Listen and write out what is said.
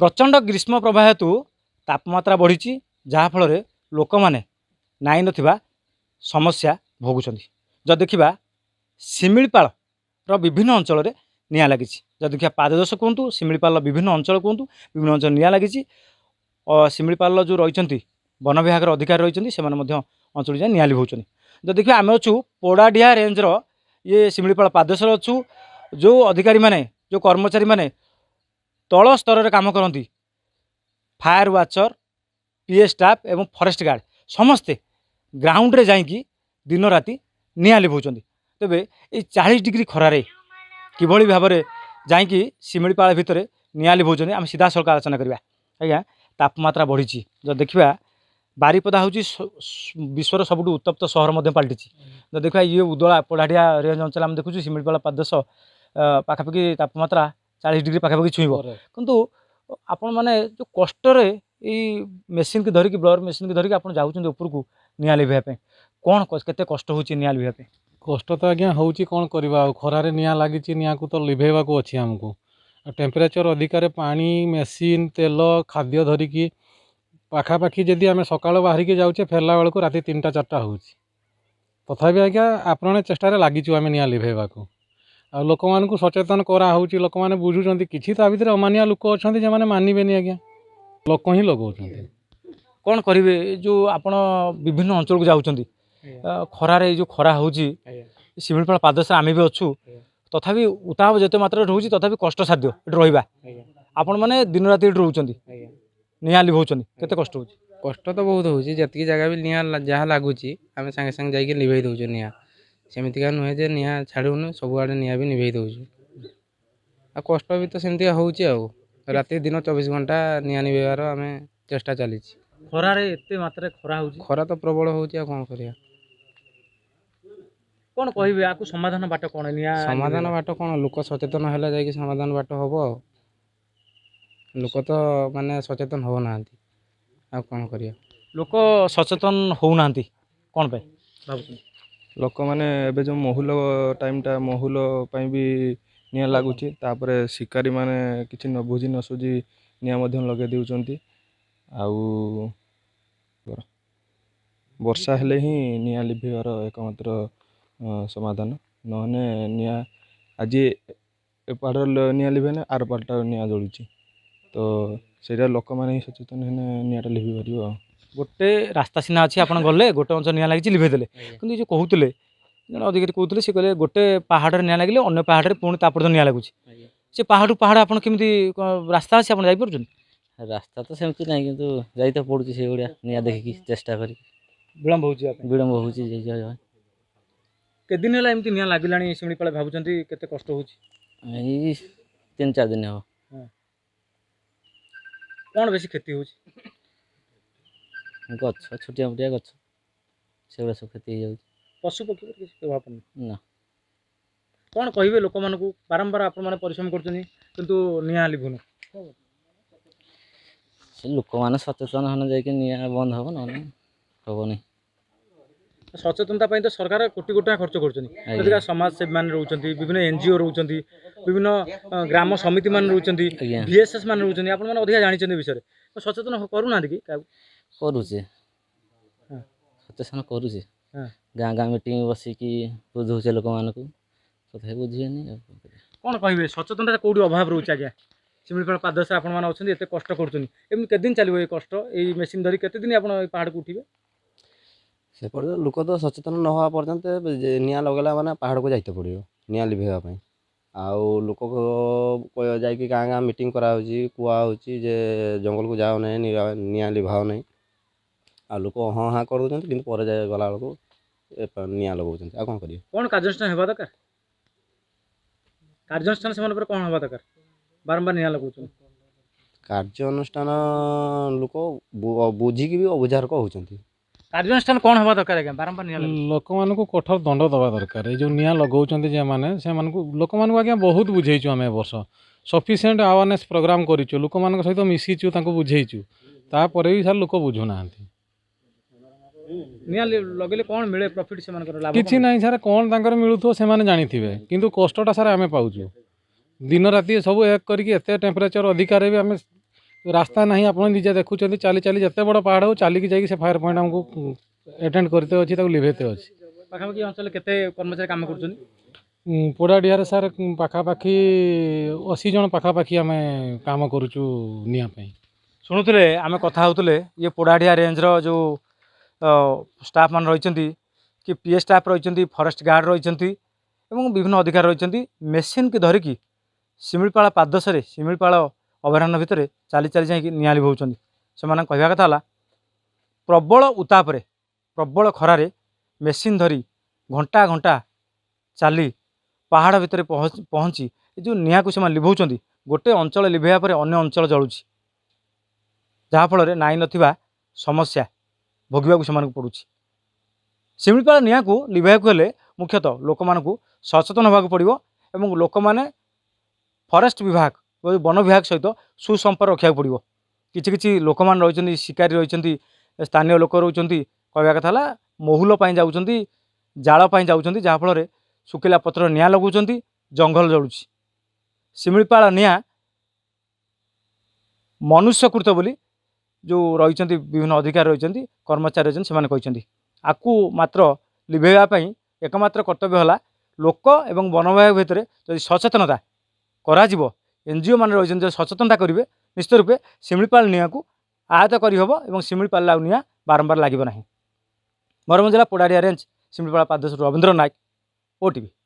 प्रचंड ग्रीष्म प्रवाह हेतु तापमात्रा बढ़ी जहाँफल लोक मैंने नाई नथिबा समस्या भोगुंट जब देखा शिमिपाल विभिन्न अंचल निआं लगी जब देखा पाददेश कहतु शिमिपाल विभिन्न अंचल कहतु विभिन्न अंचल निआं लगी शिमिपाल जो रही वन विभाग अधिकारी रही से अंचल जाए निआं लिभाऊँ जब देखिए आम अच्छू पोड़ाढ़िया रेंजर ये शिमिपाल पाददेश अच्छू जो अधिकारी माने जो कर्मचारी माने तल स्तर में काम करती फायर वाचर पीए स्टाफ एवं फॉरेस्ट गार्ड समस्ते ग्राउंड रे जाइकी दिन राति निआं लिभाऊँ तेबे ये 40 डिग्री खरारे किभली भाव में जाइकी शिमिपाल भितर निआं लिभाऊँ आम सीधा सड़क आलोचना करवा आज्ञा तापमात्रा बढ़ी जब देखा बारिपदा हूँ विश्वर सबुठ उत्तप्त सहर पलटि जब देखा ये उदला पोड़ाढ़िया रेंज अंचल आम देखुँ शिमिपाल पाददेश पाखापाखि तापमात्रा 40 डिग्री पाखापाखि छुईब किंतु आपण मैंने जो कष्टरे मेसीन की धरिकी ब्लोअर मेसीन की धरिकी आप जाऊँ उपरकू निआं लिभाइबा कौन केते कष्ट होची निआं लिभाइबा कष्ट तो आज्ञा होची कौन करवा खरारे निआं लगी निआं को तो लिभेवा को अच्छी आमको टेम्परेचर अधिकार पानी मेसीन तेल खाद्य धरिकी पाखापाखि जदि आम सकाल बाहर के जाऊे फेरला बेलू राति 3टा 4टा हो तथापि आज्ञा आपण चेष्टार लगिचु आम निआं लिभेवा को आ लोक मानू सचेतन कराऊँच लोक मैंने बुझुंट कि भितर अमानिया लोक अच्छा जो मानबेनि आज्ञा लोक ही लगाऊँ कौन करेंगे जो आपण विभिन्न अंचल को जाऊँच खरारे जो खरा हो शिमिपाल पाददेश आम भी अच्छू तथापि उताप जिते मात्रा रोचे तथापि कष्ट साध्य रहा आपण मैंने दिन राति रोच निआं लिभाऊँ केते कष्ट हो कष्ट तो बहुत होची जतकी जगह भी निआं जहाँ लगुच आम संगे संगे जाइए लिभे दौचु निआं सेमतिका नुहे जे निआं छाड़ूनु सबुआड़े निआं भी लिभे दौचु आ कष्ट भी तो सेमती होची राति दिन 24 घंटा निआं लिभेबार आम चेष्टा चली खरारे एते मात्रा खरा हो खरा तो प्रबल होची कौन करिया कौन कहे आपको समाधान बाट कौन निआं समाधान बाट कौन लोक सचेतन है जाकि समाधान बाट हम लोक तो माने सचेतन हो ना आ कौन करिया लोक सचेतन होना कौन पे लोक मैंने एबे जो महुल टाइमटा महुल पाई भी निआं लगुच शिकारी माने किसी न बुझी न सुझी निआं लगे देउचंती आउ वर्षा हेले ही निआं लिभेबार एकमात्र समाधान नहने निआं आज एपाड़ निआं लिभेने आर पाटा निआं जलुची तो सेटा लोक मैंने सचेतन हेने निआँटा लिभि पार गोटे रास्ता सीना अच्छी आप गले गोटे अंचल निआं लगी लिभेदेले कि जो कहते जन अधिकारी कहते सी कहले गोटे पहाड़ निआं लगे अन्य पहाड़ पुणी तापर निआं लगुच से पहाड़ पहाड़ आप केमी रास्ता अच्छे आप जापर रास्ता तो सेमती ना कि जाई तो पड़ुची से भाया निआं देखिकी चेष्टा कर विलम्ब हो विलम्ब हो दिन है एमती निआं लगे शिमिपाल भावुं केते कष्ट हो 3-4 दिन हो कौन बेसी क्षति हो गछ छोटिया मोटिया गछ से सब क्षति हो पशु पक्षी किसी प्रभाव पड़ना ना कौन कहे लोक मान बारंबार आप परिश्रम कर निआं लिभुन लोक मैंने सचेतन होने जाकि निआं बंद हम ना हेनी सचेतनता तो सरकार कोटी कोटी खर्च कर समाज सेवी मान रोचंती विभिन्न एनजीओ रोचंती विभिन्न ग्राम समिति मान रोचंती बीएसएस मान रोचंती आपण माने अधिक जानिछन्ती विषय तो सचेतन करूना कि करुचे सचेतन करुचे गाँ गाँ मीटिंग बसिकी बुझे लोक मानक तथा बुझेनि कौन कहे सचेतनता कौटी अभाव रोचे आज्ञा शिमिपाल पाददेश आप एत कष्ट करमती केदिन चलो ये कष्ट ये मेसीन धरी केते दिन आप पहाड़ को उठे से लोक तो सचेतन न हवा पर्यंत निआं लगेला माने पहाड़ को जाइते पड़ो निआं लिभेवा आउ लोक जाकि गाँ गाँ मीटिंग कराऊँगी कुआऊँगी जे जंगल को जाओ ना निआं लिभाओ ना आ लोक हाँ हाँ कर दूसरी कि गला बेलू निआं लगाऊँ आ कौन करेंगे कौन कार्यानुष्ठान होगा दरकार कार्यानुष्ठान से कौन होगा दरकार बारंबार निआं लगाऊँ कार्यानुष्ठान लोक बुझिकी भी अबुझार होती कार्यानुष्ठान कौन होगा दरकार आज्ञा बारंबार निआं लोक मानू कठोर दंड दवा दरकार ये जो निआं लगाउछन्ति जे माने से मानू लोक मानू आज्ञा बहुत बुझेइछु आमे वर्ष सफिशिएंट अवेयरनेस प्रोग्राम करिछु लोक मान सहित मिसिछु तांको बुझेइछु तापरे भी सार लोक बुझु नांती निआं लगेले कौन मिले प्रॉफिट से मानकर लाभ किछि नाही सार कोन तांकर मिलुथो से माने जानिथिबे किंतु कष्टटा सार आमे पाउछु दिन राति सब एक करके एते टेम्परेचर अधिकार भी आमे ରାସ୍ତା ନାହିଁ ଆପଣ ନିଜେ ଦେଖୁଛନ୍ତି ଚାଲି ଚାଲି ଯେତେ ବଡ଼ ପାହାଡ଼ ହଉ ଚାଲିକି ଯାଇକି ସେ ଫାୟାର ପଏଣ୍ଟ ଆମକୁ ଆଟେଣ୍ଡ କରିତେ ଅଛି ତାକୁ ଲିଭେଇତେ ଅଛି। ପାଖାପାଖି ଅଞ୍ଚଳରେ କେତେ କର୍ମଚାରୀ କାମ କରୁଛନ୍ତି? ପୋଡ଼ାଡ଼ିଆରେ ସାର୍ ପାଖାପାଖି 80 ଜଣ ପାଖାପାଖି ଆମେ କାମ କରୁଛୁ ନିଆଁ ପାଇଁ। ଶୁଣୁଥିଲେ ଆମେ କଥା ହେଉଥିଲେ ଇଏ ପୋଡ଼ାଢ଼ିଆ ରେଞ୍ଜର ଯେଉଁ ଷ୍ଟାଫ୍ ମାନେ ରହିଛନ୍ତି କି ପିଏ ଷ୍ଟାଫ୍ ରହିଛନ୍ତି, ଫରେଷ୍ଟ ଗାର୍ଡ଼ ରହିଛନ୍ତି ଏବଂ ବିଭିନ୍ନ ଅଧିକାରୀ ରହିଛନ୍ତି, ମେସିନ୍କି ଧରିକି ଶିମିଳିପାଳ ପାଦଶରେ ଶିମିଳିପାଳ ଅଭୟାରଣ୍ୟ ଭିତରେ ଚାଲି ଚାଲି ଯାଇକି ନିଆଁ ଲିଭଉଛନ୍ତି। ସେମାନଙ୍କ କହିବା କଥା ହେଲା ପ୍ରବଳ ଉତ୍ତାପରେ ପ୍ରବଳ ଖରାରେ ମେସିନ୍ ଧରି ଘଣ୍ଟା ଘଣ୍ଟା ଚାଲି ପାହାଡ଼ ଭିତରେ ପହଞ୍ଚି ଏ ଯେଉଁ ନିଆଁକୁ ସେମାନେ ଲିଭଉଛନ୍ତି, ଗୋଟେ ଅଞ୍ଚଳ ଲିଭେଇବା ପରେ ଅନ୍ୟ ଅଞ୍ଚଳ ଜଳୁଛି, ଯାହାଫଳରେ ନାଇଁ ନଥିବା ସମସ୍ୟା ଭୋଗିବାକୁ ସେମାନଙ୍କୁ ପଡ଼ୁଛି। ଶିମିଳିପାଳ ନିଆଁକୁ ଲିଭାଇବାକୁ ହେଲେ ମୁଖ୍ୟତଃ ଲୋକମାନଙ୍କୁ ସଚେତନ ହେବାକୁ ପଡ଼ିବ ଏବଂ ଲୋକମାନେ ଫରେଷ୍ଟ ବିଭାଗ ବନ ବିଭାଗ ସହିତ ସୁସମ୍ପର୍କ ରଖିବାକୁ ପଡ଼ିବ। କିଛି କିଛି ଲୋକମାନେ ରହିଛନ୍ତି, ଶିକାରୀ ରହିଛନ୍ତି, ସ୍ଥାନୀୟ ଲୋକ ରହୁଛନ୍ତି, କହିବା କଥା ହେଲା ମହୁଲ ପାଇଁ ଯାଉଛନ୍ତି, ଜାଳ ପାଇଁ ଯାଉଛନ୍ତି, ଯାହାଫଳରେ ଶୁଖିଲା ପତ୍ର ନିଆଁ ଲଗାଉଛନ୍ତି, ଜଙ୍ଗଲ ଜଳୁଛି। ଶିମିଳିପାଳ ନିଆଁ ମନୁଷ୍ୟକୃତ ବୋଲି ଯେଉଁ ରହିଛନ୍ତି ବିଭିନ୍ନ ଅଧିକାରୀ ରହିଛନ୍ତି, କର୍ମଚାରୀ ରହିଛନ୍ତି, ସେମାନେ କହିଛନ୍ତି। ଆକୁ ମାତ୍ର ଲିଭେଇବା ପାଇଁ ଏକମାତ୍ର କର୍ତ୍ତବ୍ୟ ହେଲା ଲୋକ ଏବଂ ବନ ବିଭାଗ ଭିତରେ ଯଦି ସଚେତନତା କରାଯିବ, NGO ମାନେ ରହିଛନ୍ତି ଯଦି ସଚେତନତା କରିବେ, ନିଶ୍ଚିତ ରୂପେ ଶିମିଳିପାଳ ନିଆଁକୁ ଆୟତ୍ତ କରିହେବ ଏବଂ ଶିମିଳିପାଳ ଆଉ ନିଆଁ ବାରମ୍ବାର ଲାଗିବ ନାହିଁ। ମୟୂରଭଞ୍ଜ ଜିଲ୍ଲା ପୋଡ଼ାଡ଼ିଆ ରେଞ୍ଜ ଶିମିଳିପାଳ ପାଦଦେଶରୁ ରବୀନ୍ଦ୍ର ନାୟକ, OTV।